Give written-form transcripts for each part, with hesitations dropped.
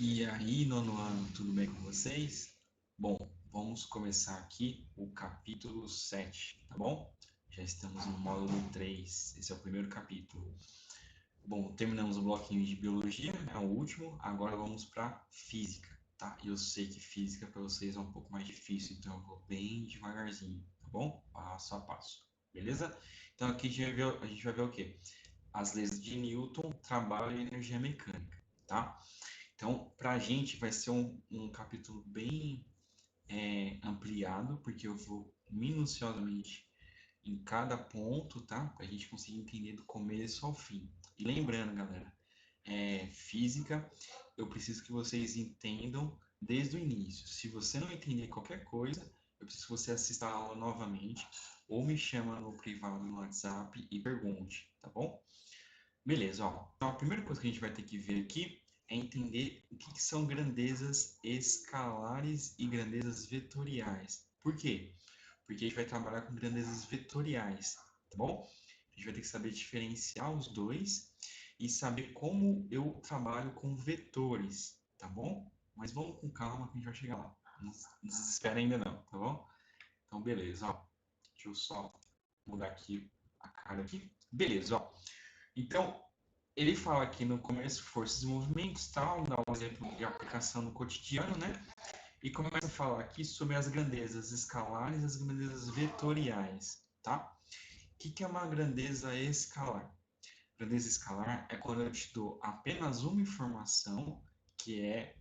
E aí, nono ano, tudo bem com vocês? Bom, vamos começar aqui o capítulo 7, tá bom? Já estamos no módulo 3, esse é o primeiro capítulo. Bom, terminamos o bloquinho de biologia, é o último, agora vamos para física, tá? E eu sei que física para vocês é um pouco mais difícil, então eu vou bem devagarzinho, tá bom? Passo a passo, beleza? Então aqui a gente vai ver o quê? As leis de Newton, trabalho e energia mecânica, tá? Então, para a gente vai ser um capítulo bem ampliado, porque eu vou minuciosamente em cada ponto, tá? Para a gente conseguir entender do começo ao fim. E lembrando, galera, física, eu preciso que vocês entendam desde o início. Se você não entender qualquer coisa, eu preciso que você assista a aula novamente ou me chama no privado no WhatsApp e pergunte, tá bom? Beleza, ó. Então a primeira coisa que a gente vai ter que ver aqui é entender o que são grandezas escalares e grandezas vetoriais. Por quê? Porque a gente vai trabalhar com grandezas vetoriais, tá bom? A gente vai ter que saber diferenciar os dois e saber como eu trabalho com vetores, tá bom? Mas vamos com calma que a gente vai chegar lá. Não desespera ainda não, tá bom? Então, beleza, ó. Deixa eu só mudar aqui a cara aqui. Beleza, ó. Então, ele fala aqui no começo forças e movimentos, tal, dá um exemplo de aplicação no cotidiano, né? E começa a falar aqui sobre as grandezas escalares e as grandezas vetoriais, tá? O que é uma grandeza escalar? Grandeza escalar é quando eu te dou apenas uma informação, que é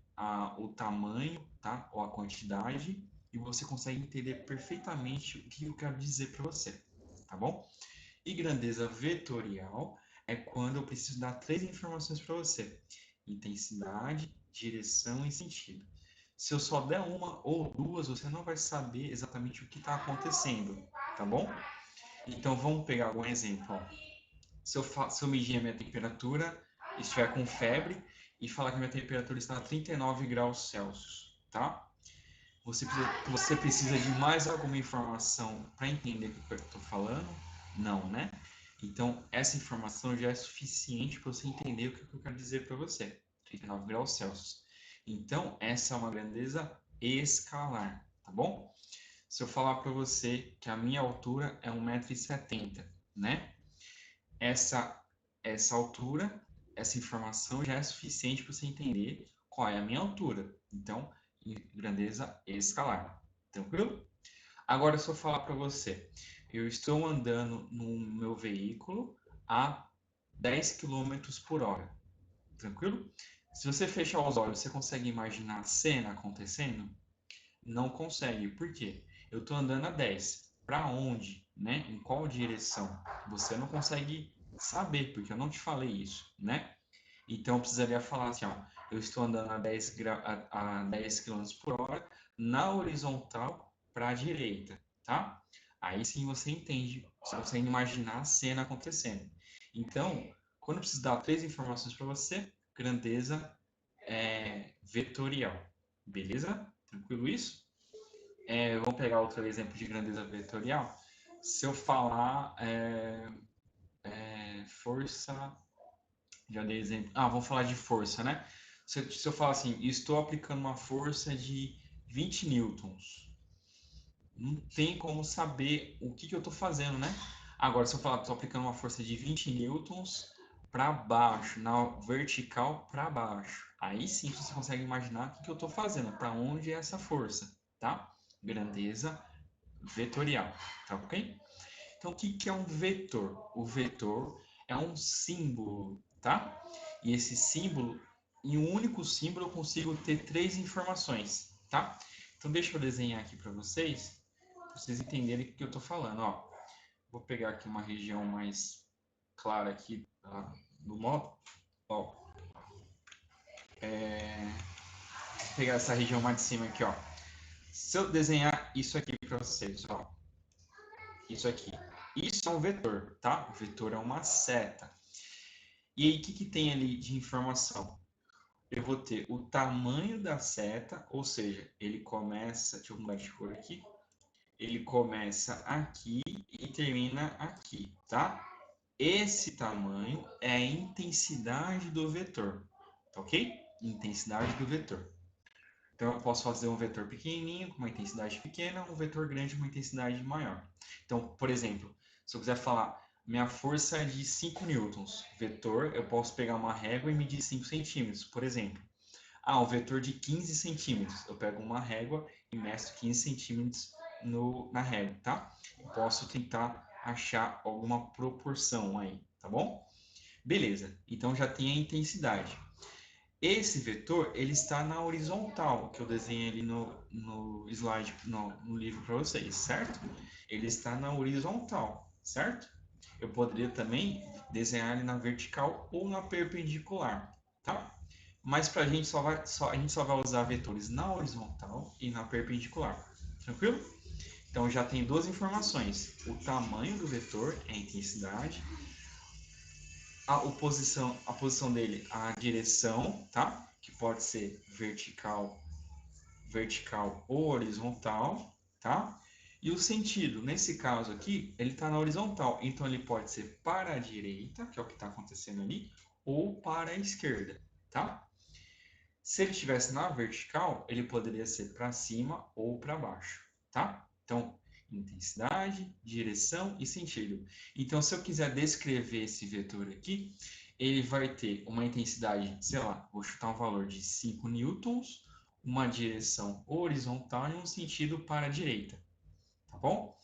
o tamanho, tá? Ou a quantidade, e você consegue entender perfeitamente o que eu quero dizer para você, tá bom? E grandeza vetorial é quando eu preciso dar três informações para você: intensidade, direção e sentido. Se eu só der uma ou duas, você não vai saber exatamente o que está acontecendo, tá bom? Então vamos pegar algum exemplo. Ó. Se eu medir a minha temperatura, estiver com febre e falar que a minha temperatura está a 39 graus Celsius, tá? Você precisa de mais alguma informação para entender o que eu estou falando? Não, né? Então, essa informação já é suficiente para você entender o que eu quero dizer para você. 39 graus Celsius. Então, essa é uma grandeza escalar, tá bom? Se eu falar para você que a minha altura é 1,70 m, né? Essa altura, essa informação já é suficiente para você entender qual é a minha altura. Então, grandeza escalar. Tranquilo? Agora, se eu falar para você, eu estou andando no meu veículo a 10 km por hora. Tranquilo? Se você fechar os olhos, você consegue imaginar a cena acontecendo? Não consegue. Por quê? Eu estou andando a 10. Para onde? Né? Em qual direção? Você não consegue saber, porque eu não te falei isso, né? Então eu precisaria falar assim, ó, eu estou andando a 10 km por hora na horizontal para a direita, tá? Aí sim você entende, você consegue imaginar a cena acontecendo. Então, quando eu preciso dar três informações para você, grandeza vetorial, beleza? Tranquilo isso? Vamos pegar outro exemplo de grandeza vetorial. Se eu falar força, já dei exemplo. Vamos falar de força, né? Se eu falar assim, estou aplicando uma força de 20 newtons, não tem como saber o que eu estou fazendo, né? Agora, se eu falar que estou aplicando uma força de 20 newtons para baixo, na vertical para baixo, aí sim você consegue imaginar o que eu estou fazendo, para onde é essa força, tá? Grandeza vetorial, tá ok? Então, o que é um vetor? O vetor é um símbolo, tá? E esse símbolo, em um único símbolo, eu consigo ter três informações, tá? Então, deixa eu desenhar aqui para vocês entenderem o que eu estou falando. Ó, vou pegar aqui uma região mais clara aqui do modo. Ó, vou pegar essa região mais de cima aqui, ó. Se eu desenhar isso aqui para vocês, ó, isso aqui. Isso é um vetor, tá? O vetor é uma seta. E aí, o que tem ali de informação? Eu vou ter o tamanho da seta, ou seja, ele começa, deixa eu mudar de cor aqui, ele começa aqui e termina aqui, tá? Esse tamanho é a intensidade do vetor, tá ok? intensidade do vetor. Então, eu posso fazer um vetor pequenininho com uma intensidade pequena, um vetor grande com uma intensidade maior. Então, por exemplo, se eu quiser falar minha força é de 5 newtons, vetor, eu posso pegar uma régua e medir 5 centímetros, por exemplo. Ah, um vetor de 15 centímetros, eu pego uma régua e meço 15 centímetros na régua, tá? Eu posso tentar achar alguma proporção aí, tá bom? Beleza, então já tem a intensidade. Esse vetor, ele está na horizontal, que eu desenhei ali no slide, no livro para vocês, certo? Ele está na horizontal, certo? Eu poderia também desenhar ele na vertical ou na perpendicular, tá? Mas para a gente a gente só vai usar vetores na horizontal e na perpendicular, tranquilo? Então já tem duas informações: o tamanho do vetor é a intensidade, a posição dele, a direção, tá? Que pode ser vertical ou horizontal, tá? E o sentido, nesse caso aqui, ele está na horizontal, então ele pode ser para a direita, que é o que está acontecendo ali, ou para a esquerda, tá? Se ele estivesse na vertical, ele poderia ser para cima ou para baixo, tá? Então, intensidade, direção e sentido. Então, se eu quiser descrever esse vetor aqui, ele vai ter uma intensidade, sei lá, vou chutar um valor de 5 newtons, uma direção horizontal e um sentido para a direita, tá bom?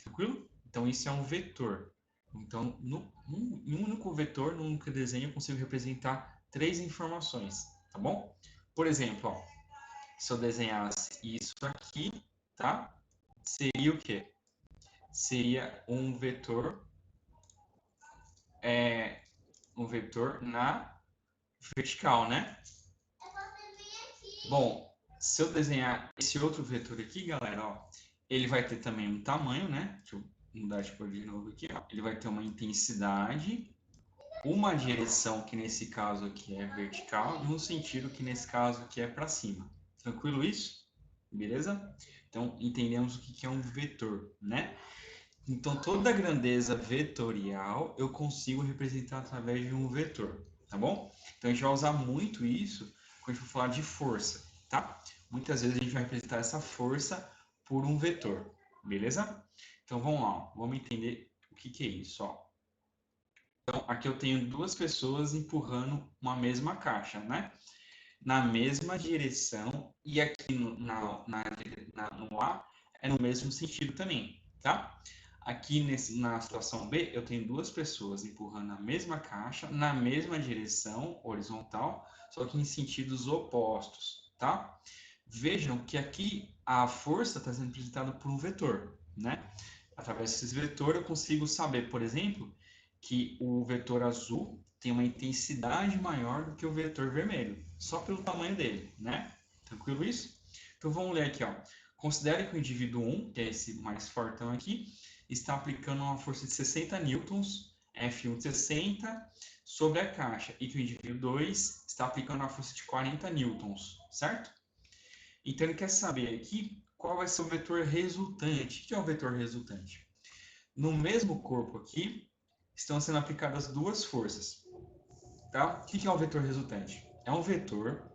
Tranquilo? Então, isso é um vetor. Então, em um único vetor, num único desenho, eu consigo representar três informações, tá bom? Por exemplo, ó, se eu desenhasse isso aqui, tá? Seria o quê? Seria um vetor na vertical, né? Bom, se eu desenhar esse outro vetor aqui, galera, ó, ele vai ter também um tamanho, né? Deixa eu mudar de cor de novo aqui, ó. Ele vai ter uma intensidade, uma direção, que nesse caso aqui é vertical, e um sentido, que nesse caso aqui é para cima. Tranquilo isso? Beleza? Então, entendemos o que é um vetor, né? Então, toda a grandeza vetorial eu consigo representar através de um vetor, tá bom? Então, a gente vai usar muito isso quando a gente for falar de força, tá? Muitas vezes a gente vai representar essa força por um vetor, beleza? Então, vamos lá, vamos entender o que é isso, ó. Então, aqui eu tenho duas pessoas empurrando uma mesma caixa, né? Na mesma direção, e aqui no A é no mesmo sentido também, tá? Aqui na situação B, eu tenho duas pessoas empurrando a mesma caixa na mesma direção horizontal, só que em sentidos opostos, tá? Vejam que aqui a força está sendo representada por um vetor, né? Através desse vetor eu consigo saber, por exemplo, que o vetor azul tem uma intensidade maior do que o vetor vermelho, só pelo tamanho dele, né? Tranquilo isso? Então vamos ler aqui, ó. Considere que o indivíduo 1, que é esse mais fortão aqui, está aplicando uma força de 60 newtons, F1 de 60, sobre a caixa, e que o indivíduo 2 está aplicando uma força de 40 newtons, certo? Então ele quer saber aqui qual vai ser o vetor resultante. O que é o vetor resultante? No mesmo corpo aqui, estão sendo aplicadas duas forças. Tá? O que é o vetor resultante? É um vetor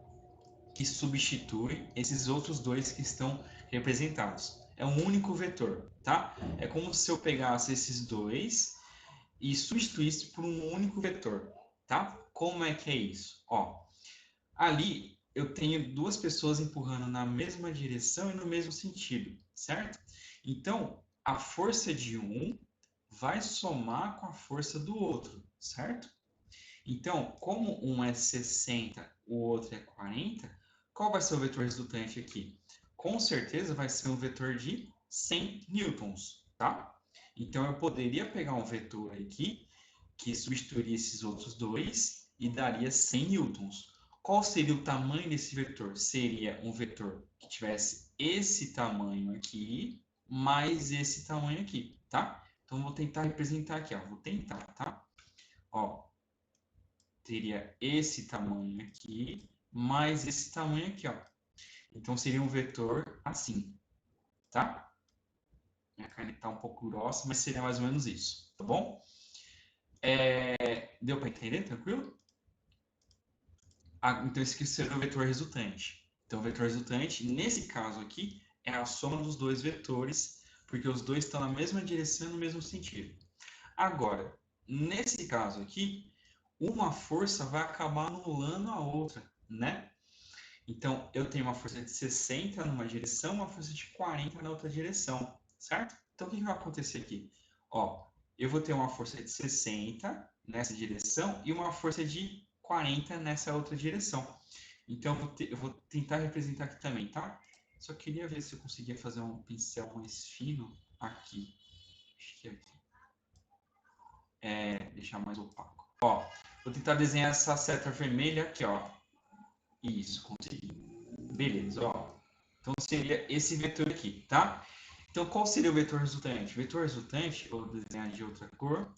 que substitui esses outros dois que estão representados. É um único vetor, tá? É como se eu pegasse esses dois e substituísse por um único vetor, tá? Como é que é isso? Ó, ali eu tenho duas pessoas empurrando na mesma direção e no mesmo sentido, certo? Então, a força de um vai somar com a força do outro, certo? Então, como um é 60, o outro é 40, qual vai ser o vetor resultante aqui? Com certeza vai ser um vetor de 100 newtons, tá? Então, eu poderia pegar um vetor aqui que substituiria esses outros dois e daria 100 newtons. Qual seria o tamanho desse vetor? Seria um vetor que tivesse esse tamanho aqui, mais esse tamanho aqui, tá? Então, vou tentar representar aqui, ó. Vou tentar, tá? Ó, teria esse tamanho aqui, mais esse tamanho aqui, ó. Então, seria um vetor assim, tá? Minha caneta está um pouco grossa, mas seria mais ou menos isso, tá bom? Deu para entender? Tranquilo? Então, esse aqui seria o vetor resultante. Então, o vetor resultante, nesse caso aqui, é a soma dos dois vetores, porque os dois estão na mesma direção e no mesmo sentido. Agora, nesse caso aqui, uma força vai acabar anulando a outra, né? Então, eu tenho uma força de 60 numa direção, uma força de 40 na outra direção, certo? Então, o que vai acontecer aqui? Ó, eu vou ter uma força de 60 nessa direção e uma força de 40 nessa outra direção. Então, eu vou tentar representar aqui também, tá? Só queria ver se eu conseguia fazer um pincel mais fino aqui. Acho que aqui. Deixar mais opaco. Ó, vou tentar desenhar essa seta vermelha aqui, ó. Isso, consegui. Beleza, ó. Então seria esse vetor aqui, tá? Então qual seria o vetor resultante? O vetor resultante, vou desenhar de outra cor,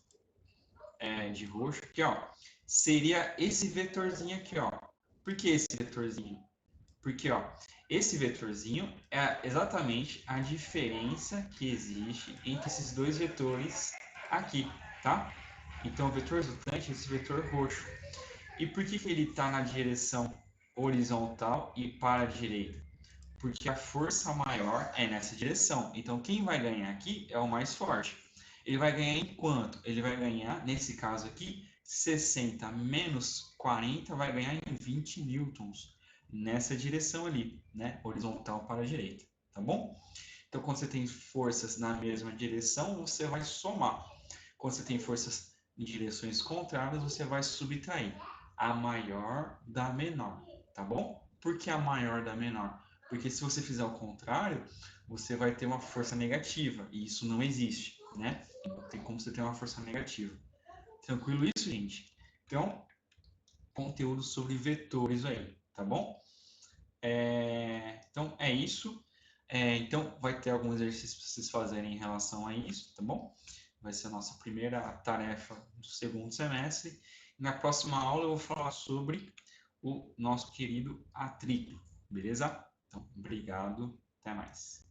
de roxo, aqui, ó. Seria esse vetorzinho aqui, ó. Por que esse vetorzinho? Porque, ó, esse vetorzinho é exatamente a diferença que existe entre esses dois vetores aqui, tá? Então o vetor resultante é esse vetor roxo. E por que ele está na direção horizontal e para a direita? Porque a força maior é nessa direção. Então, quem vai ganhar aqui é o mais forte. Ele vai ganhar em quanto? Ele vai ganhar, nesse caso aqui, 60 menos 40 vai ganhar em 20 newtons nessa direção ali, né? Horizontal para a direita, tá bom? Então, quando você tem forças na mesma direção, você vai somar. Quando você tem forças em direções contrárias, você vai subtrair a maior da menor, tá bom? Por que a maior da menor? Porque se você fizer o contrário, você vai ter uma força negativa, e isso não existe, né? Não tem como você ter uma força negativa. Tranquilo isso, gente? Então, conteúdo sobre vetores aí, tá bom? Então, é isso. Então, vai ter algum exercício para vocês fazerem em relação a isso, tá bom? Vai ser a nossa primeira tarefa do segundo semestre. Na próxima aula eu vou falar sobre o nosso querido atrito, beleza? Então, obrigado, até mais.